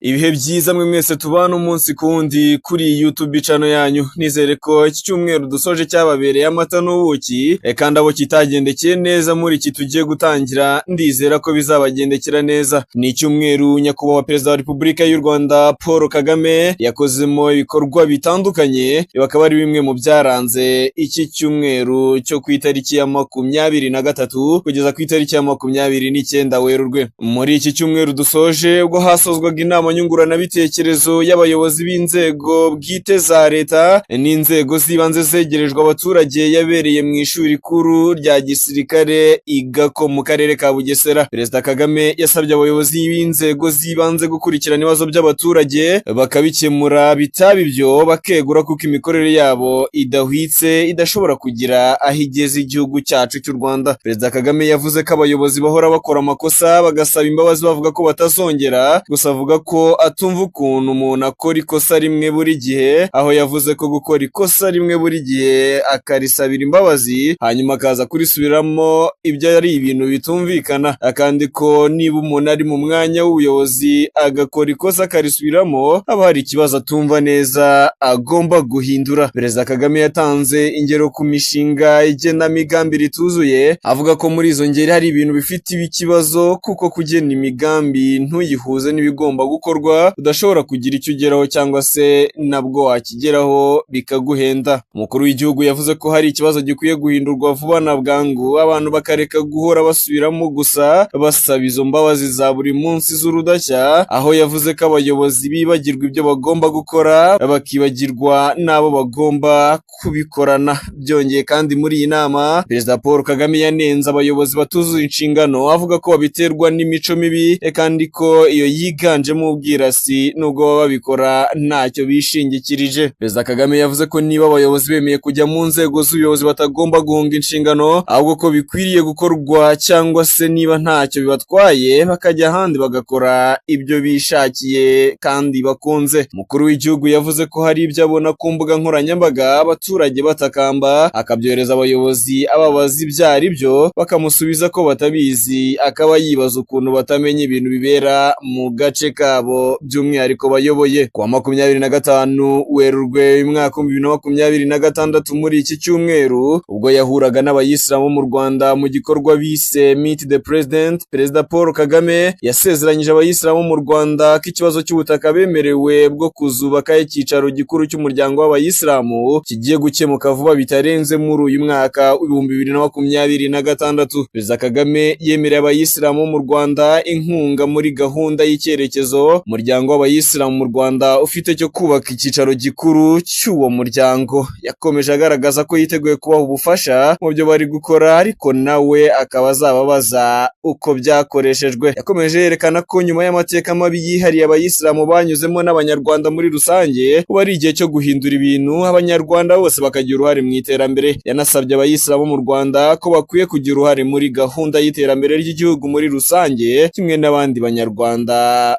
Ibihe byiza mwe mwese tubana umunsi kundi kuri YouTube channel yanyu. Nizere ko iki cyumweru dusoje cyababereye amata n'ubuki, kandi abo kitagendekeye neza muri iki tugiye gutangira, ndizera ko bizabagendekera neza. Ni icyumweru nyakubahwa Perezida wa Repubulika y'u Rwanda Paul Kagame yakozemo ibikorwa bitandukanye, bakaba ari bimwe mu byaranze iki cyumweru cyo ku itariki ya 23 kugeza ku itariki ya 29 Werurwe. Muri iki cyumweru dusoje ubwo hasozwaga inama nyunguranabitekerezo y'abayobozi b'inzego bwite za leta n'inzego z'ibanze zegerejwe abaturage yabereye mu ishuri kuru rya gisirikare Igako mu karere ka Bugesera. Perezida Kagame yasabye abayobozi b'inzego z'ibanze gukurikirana ibibazo by'abaturage bakabikemura, bitaba ibyo bakegura kuko imikorere yabo idahwitse, idashobora kugira aho igeze igihugu cyacu cy'u Rwanda. Perezida Kagame yavuze ko abayobozi bahora bakora amakosa bagasaba imbabazi bavuga ko batazongera, gusa avuga ko atumva ukuntu umuntu akora ikosa rimwe buri gihe, aho yavuze ko gukora ikosa rimwe buri gihe akarisabira imbabazi hanyuma akaza kurisubiramo ibyo ari ibintu bitumvikana, kandi ko niba umuntu ari mu mwanya w'ubuyobozi agakora ikosa akarisubiramo haba hari ikibazo atumva neza agomba guhindura. Perezida Kagame yatanze ingero ku mishinga igenamigambi rituzuye, avuga ko muri izo ngeri hari ibintu bifite ikibazo kuko kugena imigambi ntuyihuze n'ibigomba gukorwa udashobora kugira icyo ugeraho cyangwa se nabwo wakigeraho bikaguhenda. Umukuru w'igihugu yavuze ko hari ikibazo gikwiye guhindurwa vuba na bwangu, abantu bakareka guhora basubiramo gusa basaba izo mbabazi za buri munsi z'urudashya, aho yavuze ko abayobozi bibagirwa ibyo bagomba gukora bakibagirwa n'abo bagomba kubikorana. Byongeye kandi muri iyi nama Perezida Paul Kagame yanenze abayobozi batuzuye inshingano, avuga ko babiterwa n'imico mibi kandi ko iyo yiganjemo ubwirasi nubwo baba babikora ntacyo bishingikirije. Perezida Kagame yavuze ko niba abayobozi bemeye kujya mu nzego z'ubuyobozi batagomba guhunga inshingano, ahubwo ko bikwiriye gukorwa, cyangwa se niba ntacyo bibatwaye bakajya ahandi bagakora ibyo bishakiye kandi bakunze. Umukuru w'igihugu yavuze ko hari ibyo abona ku mbuga nkoranyambaga abaturage batakamba, akabyohereza abayobozi ababaza ibyo ari byo bakamusubiza ko batabizi, akaba yibaza ukuntu batamenya ibintu bibera mu gace kabo by'umwihariko bayoboye. Kuwa 25 Werurwe umwaka 2026 muri iki cyumweru ubwo yahuraga n'abayisilamu mu Rwanda mu gikorwa bise Meet the President, Perezida Paul Kagame yasezeranyije abayisilamu mu Rwanda ko ikibazo cy'ubutaka bemerewe bwo kuzubaka icyicaro gikuru cy'umuryango w'abayisilamu kigiye gukemuka vuba bitarenze muri uyu mwaka 2026. Perezida Kagame yemereye abayisilamu mu Rwanda inkunga muri gahunda y'icyerekezo umuryango w'abayisilamu mu Rwanda ufite cyo kubaka icyicaro gikuru cy'uwo muryango. Yakomeje agaragaza ko yiteguye kubaha ubufasha mu byo bari gukora, ariko nawe akaba azababaza uko byakoreshejwe. Yakomeje yerekana ko nyuma y'amateka mabi yihariye abayisilamu banyuzemo n'abanyarwanda muri rusange, ubu ari igihe cyo guhindura ibintu abanyarwanda bose bakagira uruhare mu iterambere. Yanasabye abayisilamu mu Rwanda ko bakwiye kugira uruhare muri gahunda y'iterambere ry'igihugu muri rusange kimwe n'abandi banyarwanda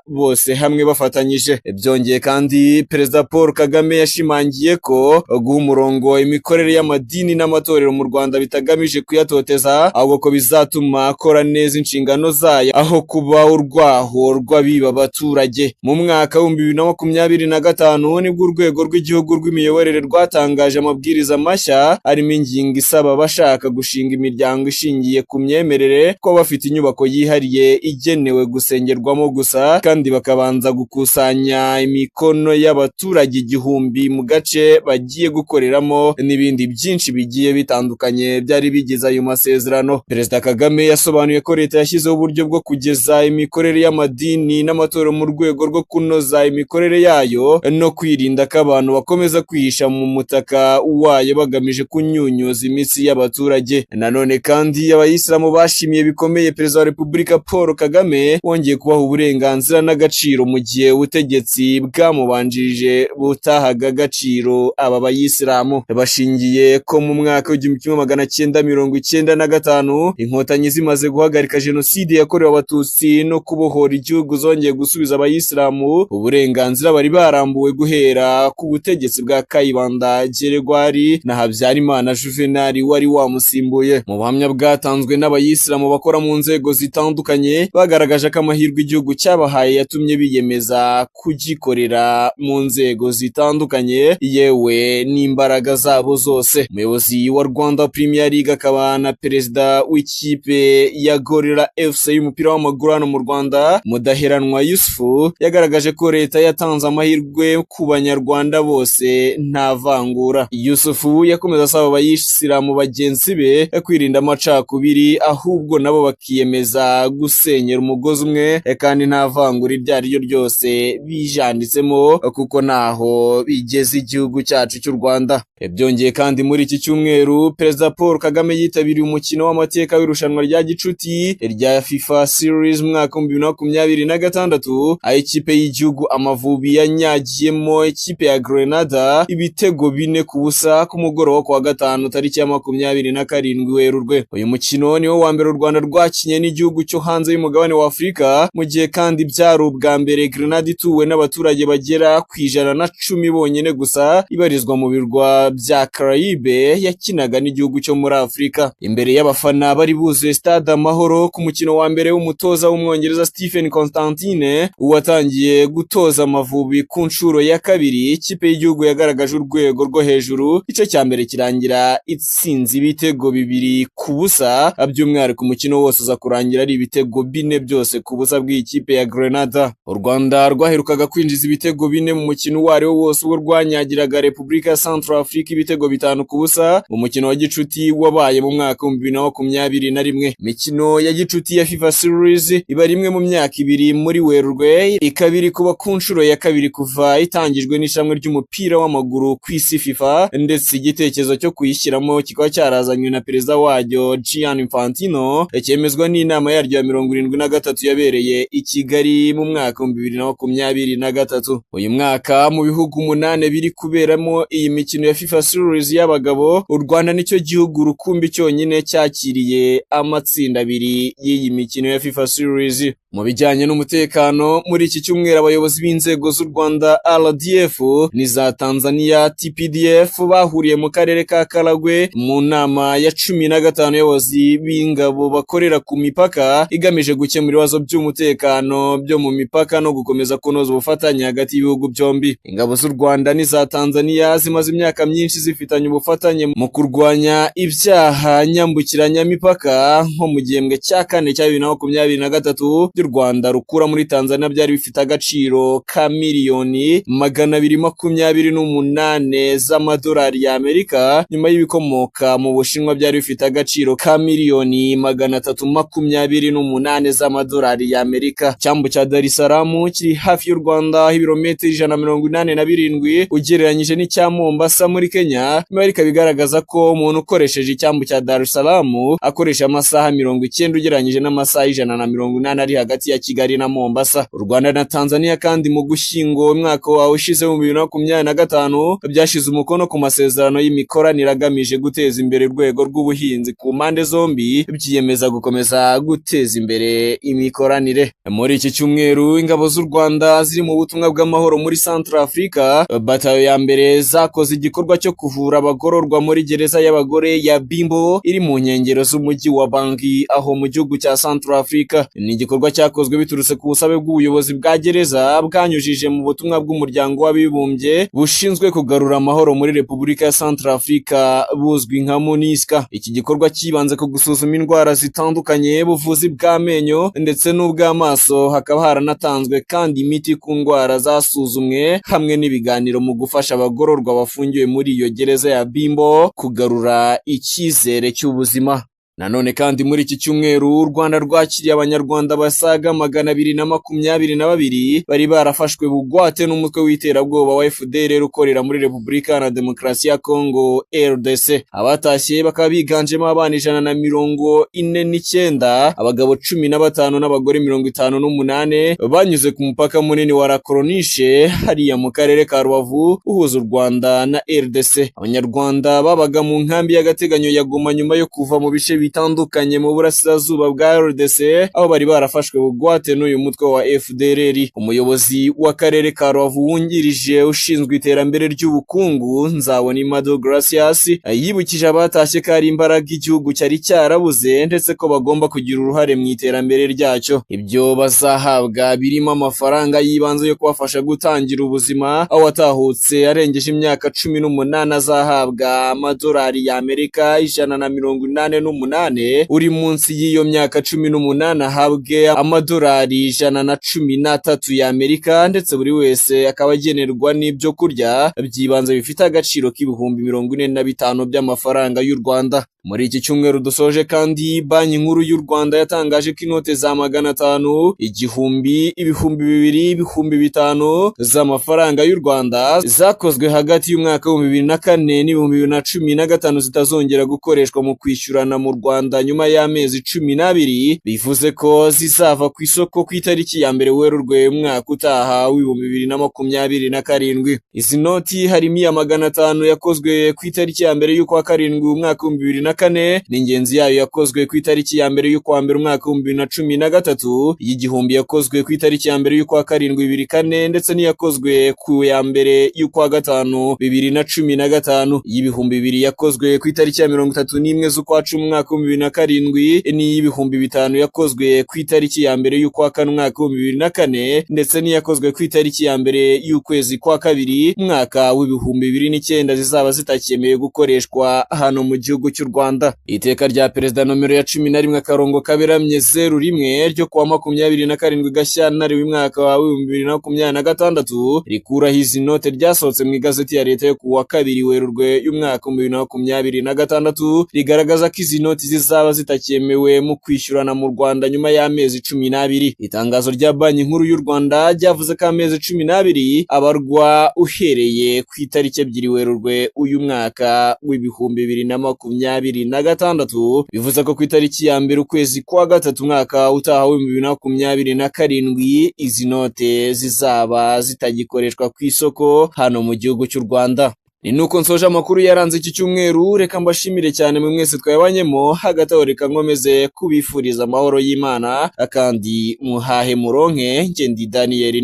bose hamwe bafatanyije. Byongeye kandi Perezida Paul Kagame yashimangiye ko guha umurongo imikorere y'amadini n'amatorero mu Rwanda bitagamije kuyatoteza, ahubwo ko bizatuma akora neza inshingano zayo aho kuba urwaho rw'abiba abaturage. Mu mwaka wa 2025 nibwo urwego rw'igihugu rw'imiyoborere rwatangaje amabwiriza mashya arimo ingingo isaba abashaka gushinga imiryango ishingiye ku myemerere ko bafite inyubako yihariye igenewe gusengerwamo gusa, kandi bakabanza gukusanya imikono y'abaturage 1000 mu gace bagiye gukoreramo n'ibindi byinshi bigiye bitandukanye byari bigize ayo masezerano. Perezida Kagame yasobanuye ko leta yashyizeho uburyo bwo kugeza imikorere y'amadini n'amatorero mu rwego rwo kunoza imikorere yayo no kwirinda ko abantu bakomeza kwihisha mu mutaka wayo bagamije kunyunyuza imitsi y'abaturage. Nanone kandi abayisilamu bashimiye bikomeye Perezida wa Repubulika Paul Kagame wongeye kubaha uburenganzira n'agaciro mu gihe ubutegetsi bwamubanjirije butahaga agaciro aba bayisilamu. Bashingiye ko mu mwaka w'1995 inkotanyi zimaze guhagarika jenoside yakorewe abatutsi no kubohora igihugu zongeye gusubiza abayisilamu uburenganzira bari barambuwe guhera ku butegetsi bwa Kayibanda Geregwari na Habyarimana Juvenal wari wamusimbuye. Mu buhamya bwatanzwe n'abayisilamu bakora mu nzego zitandukanye bagaragaje ko amahirwe igihugu cyabahaye yatumye byatumye biyemeza kugikorera mu nzego zitandukanye yewe n'imbaraga zabo zose. Umuyobozi wa Rwanda Premier League akaba na perezida w'ikipe ya Gorilla FC y'umupira w'amaguru hano mu Rwanda, Mudaheranwa Yusufu, yagaragaje ko leta yatanze amahirwe ku banyarwanda bose nta vangura. Yusufu yakomeza asaba abayisilamu bagenzi be kwirinda amacakubiri, ahubwo nabo bakiyemeza gusenyera umugozi umwe kandi nta vangura iryo ari ryo ryose bijanditsemo, kuko naho bigeze igihugu cyacu cy'u Rwanda. Byongeye kandi muri iki cyumweru Perezida Paul Kagame yitabiriye umukino w'amateka w'irushanwa rya gicuti rya FIFA Series mwaka 2026, aho ikipe y'igihugu Amavubi yanyagiyemo ikipe ya Grenada ibitego 4-0 ku mugoroba wa gatanu tariki ya 27 Werurwe. Uyu mukino niwo wa mbere u Rwanda rwakinye n'igihugu cyo hanze y'umugabane wa Afurika, mu gihe kandi byari ubwa mbere Grenada ituwe n'abaturage bagera ku 110 bonyine gusa, ibarizwa mu birwa bya Caraïbe, yakinaga n'igihugu cyo muri Afurika. Imbere y'abafana bari buzuye stade Amahoro ku mukino wa mbere w'umutoza w'umwongereza Stephen Constantine watangiye gutoza Amavubi ku nshuro ya kabiri. Ikipe y'igihugu yagaragaje urwego rwo hejuru, igice cya mbere kirangira itsinze ibitego 2-0, by'umwihariko umukino wose uza kurangira ari ibitego 4 byose ku busa bw'ikipe ya Grenada. U Rwanda rwaherukaga kwinjiza ibitego 4 mu mukino uwo ari wo wose ubwo rwanyagiraga Repubulika ya Centrafrique ibitego 5-0 mu mukino wa gicuti wabaye mu mwaka 2021. Imikino ya gicuti ya FIFA Series iba rimwe mu myaka 2 muri Werurwe, ikabiri kuba ku nshuro ya kabiri kuva itangijwe n'ishamwe ry'umupira w'amaguru ku isi FIFA, ndetse igitekerezo cyo kuyishyiramo kikaba cyarazanywe na perezida waryo Gianni Infantino, cyemezwa n'inama yaryo ya 73 yabereye i Kigali mu mwaka 2023. Uyu mwaka mu bihugu 8 biri kuberamo iyi mikino ya FIFA Series y'abagabo, u Rwanda nicyo gihugu rukumbi cyonyine cyakiriye amatsinda 2 y'iyi mikino ya FIFA Series. Mu bijyanye n'umutekano, muri iki cyumweru abayobozi b'inzego z'u Rwanda RDF n'iza Tanzania TPDF bahuriye mu karere ka Karagwe mu nama ya 15 y'abayobozi b'ingabo bakorera ku mipaka, igamije gukemura ibibazo by'umutekano byo mu mipaka no gukomeza kunoza ubufatanye hagati y'ibihugu byombi. Ingabo z'u Rwanda n'iza Tanzania zimaze imyaka myinshi zifitanye ubufatanye mu kurwanya ibyaha nyambukiranyamipaka, nko mu gihembwe cya 4 cya 2023 by'u Rwanda rukura muri Tanzania byari bifite agaciro ka miliyoni 228 z'amadolari y'Amerika, nyuma y'ibikomoka mu Bushinwa byari bifite agaciro ka miliyoni 328 z'amadolari y'Amerika. Cyambu cya Dar es Salaam kiri hafi y'u Rwanda ibirometero 187 ugereranyije n'icya Mombasa muri Kenya. Amerika bigaragaza ko umuntu ukoresheje icyambu cya Dar es Salaam akoresha amasaha 90 ugereranyije n'amasaha 180 ari hagati ya Kigali na Mombasa. U Rwanda na Tanzania kandi mu Gushyingo umwaka wawe ushize mu 2025 byashize umukono ku masezerano y'imikoranire agamije guteza imbere urwego rw'ubuhinzi ku mpande zombi, byiyemeza gukomeza guteza imbere imikoranire. Muri iki cyumweru ingabo z'u Rwanda ziri mu butumwa bw'amahoro muri Centrafrica, batayo ya mbere zakoze igikorwa cyo kuvura abagororwa muri gereza y'abagore ya Bimbo iri mu nkengero z'umujyi wa Bangui aho mu gihugu cya Centrafrica. Ni igikorwa cyakozwe biturutse ku busabe bw'ubuyobozi bwa gereza bwanyujije mu butumwa bw'umuryango w'abibumbye bushinzwe kugarura amahoro muri Repubulika ya Centrafrica buzwi nka MONUSCO. Iki gikorwa kibanze ku gusuzuma indwara zitandukanye, buvuzi bw'amenyo ndetse n'ubw'amaso, hakaba haranatanzwe kandi imiti ku ndwara zasuzumwe hamwe n'ibiganiro mu gufasha abagororwa bafungiwe muri iyo gereza ya Bimbo kugarura icyizere cy'ubuzima. Nanone kandi muri iki cyumweru u Rwanda rwakiriye abanyarwanda basaga 222 bari barafashwe bugwate n'umutwe w'iterabwoba wa FDLR ukorera muri Repubulika na Demokarasi ya Kongo RDC. Abatashye bakaba biganjemo abana 149, abagabo 15 n'abagore 58, banyuze ku mupaka munini wa Rakoronishe hariya mu karere ka Rubavu uhuza u Rwanda na RDC. Abanyarwanda babaga mu nkambi y'agateganyo ya Goma nyuma yo kuva mu bice bitandukanye mu burasirazuba bwa RDC aho bari barafashwe bugwate n'uyu mutwe wa FDLR. Umuyobozi w'akarere ka Rubavu wungirije ushinzwe iterambere ry'ubukungu Nzabonimpa Deogratias yibukije abatashye ko ari imbaraga igihugu cyari cyarabuze ndetse ko bagomba kugira uruhare mu iterambere ryacyo. Ibyo bazahabwa birimo amafaranga y'ibanze yo kubafasha gutangira ubuzima, aho watahutse arengeje imyaka 18 azahabwa amadolari y'Amerika 188, uri munsi y'iyo myaka 18 ahabwe amadolari 113 y'Amerika, ndetse buri wese akaba agenerwa n'ibyo kurya by'ibanze bifite agaciro k'ibihumbi 45 by'amafaranga y'u Rwanda. Muri iki cyumweru dusoje kandi Banki Nkuru y'u Rwanda yatangaje ko inote za 500, 1000, 2000, 5000 z'amafaranga y'u Rwanda zakozwe hagati y'umwaka wa 2004 n'2015 zitazongera gukoreshwa mu kwishyurana mu Rwanda nyuma y'amezi 12, bivuze ko zizava ku isoko ku itariki ya mbere Werurwe umwaka utaha w'2027. Izi noti harimo iya 500 yakozwe ku itariki ya mbere y'ukwa karindwi umwaka wa 2004, n'ingenzi yayo yakozwe ku itariki ya mbere y'ukwa mbere umwaka wa 2013, y'igihumbi yakozwe ku itariki ya mbere y'ukwa karindwi 2004, ndetse n'iyakozwe ku ya mbere y'ukwa gatanu 2015, y'ibihumbi 2 yakozwe ku itariki ya 31 z'ukwa 10 umwaka wa 2007, n'iy'ibihumbi 5 yakozwe ku itariki ya mbere y'ukwa kane umwaka wa 2004, ndetse n'iyakozwe ku itariki ya mbere y'ukwezi kwa kabiri umwaka w'ibihumbi 2009 zizaba zitakemeye gukoreshwa hano mu gihugu cy'u Rwanda. Iteka rya Perezida nomero ya 11/01 ryo kuwa 27 Gashyantare umwaka wa 2026 rikuraho izi note ryasohotse mu igazeti ya leta yo kuwa 2 Werurwe y'umwaka wa 2026, rigaragaza ko izi noti zizaba zitakemewe mu kwishyurana mu Rwanda nyuma y'amezi 12. Itangazo rya Banki Nkuru y'u Rwanda ryavuze ko amezi 12 abarwa uhereye ku itariki 2 Werurwe uyu mwaka w'ibihumbi 2026, bivuze ko ku itariki ya mbere ukwezi kwa gatatu umwaka utaha wa 2027 izi note zizaba zitagikoreshwa ku isoko hano mu gihugu cy'u Rwanda. Ni nuko nsoje amakuru yaranze iki cyumweru, reka mbashimire cyane mwe mwese twayabanyemo, hagati aho reka nkomeze kubifuriza amahoro y'Imana kandi muhahe muronke. Nge ndi Daniel.